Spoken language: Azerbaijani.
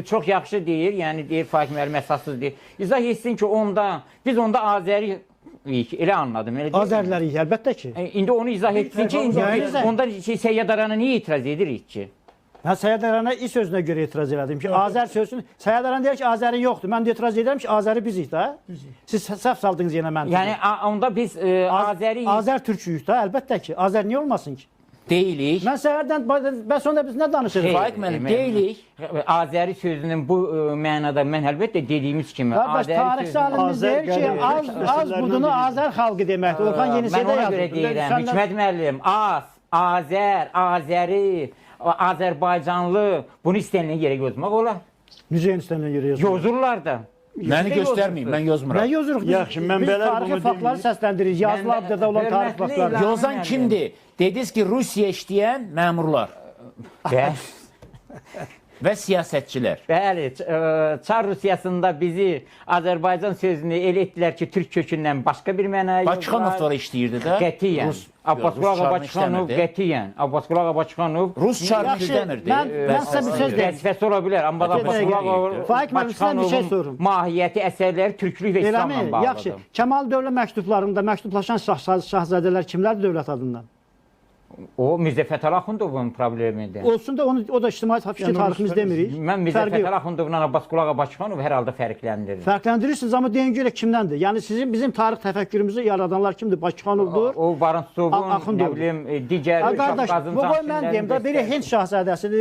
Çox yaxşı deyir, yəni deyir Faik müəllim əsassız deyir. İzah etsin ki, biz onda Azəri elə anladım. Azərləri əlbəttə ki. İndi onu izah etsin ki, onda Səyyədarana niyə etiraz edirik ki? Mən Səyyədarana i sözünə görə etiraz elədim ki, Azər sözünü Səyyədaran deyir ki, Azərin yoxdur. Mən də etiraz edirəm ki, Azəri bizik də. Siz səhv saldınız yenə mən. Yəni onda biz Azəri Azər türküyük də, əlbəttə ki. Azər niyə olmasın ki? deyilik. Mən səhərdən bəs onda biz nə danışırıq? Faik müəllim, deyilik. Azəri sözünün bu mənada mən əlbəttə dediyimiz kimi Qardaş, tarix alimimiz deyir ki, az budunu Azər xalqı deməkdir. Orxan Yeniseydə yazır. Mən ona görə deyirəm, Hikmət müəllim, Azər, Azəri, Azərbaycanlı, bunu istənilən yerə yozmaq olar. Necə istənilən yerə yozmaq? Yozurlar da. Məni göstərməyin, mən yozmuram. Nə yozuruq? Yaxşı, mən biz belə tarixi faktları səsləndiririk. Yazılı da olan tarix faktları. Yozan kimdir? Dediniz ki, Rusiya işləyən məmurlar və siyasətçilər. Bəli, Çar Rusiyasında bizi Azərbaycan sözünü elə etdilər ki, türk kökündən başqa bir mənaya Bakıxanov da işləyirdi də. Qətiyyən. Abbasqulu Ağa Bakıxanov qətiyyən. Abbasqulu Ağa Bakıxanov Rus çarını izləmirdi. Mən sizə bir söz deyim. Vəzifəsi ola bilər, amma Abbasqulu Ağa Bakıxanovun mahiyyəti əsərləri türklük və İslamla bağlıdır. Yaxşı, Kəmal dövlət məktublarında məktublaşan şahzadələr kimlərdir dövlət adından? O Mirzə Fətəli Axundovun problemidir. Olsun da o da ictimai fikir tariximiz demirik. Mən Mirzə Fətəli Axundovla Abbasqulu Ağa Bakıxanov hər halda fərqləndirir. Fərqləndirirsiniz, amma deyin görə kimdəndir? Yəni bizim tarix təfəkkürümüzü yaradanlar kimdir? Bakıxanovdur. O Barentsovun, nə bilim, digər Qardaş, bu qoy mən deyim də, biri Hind şahzadəsidir.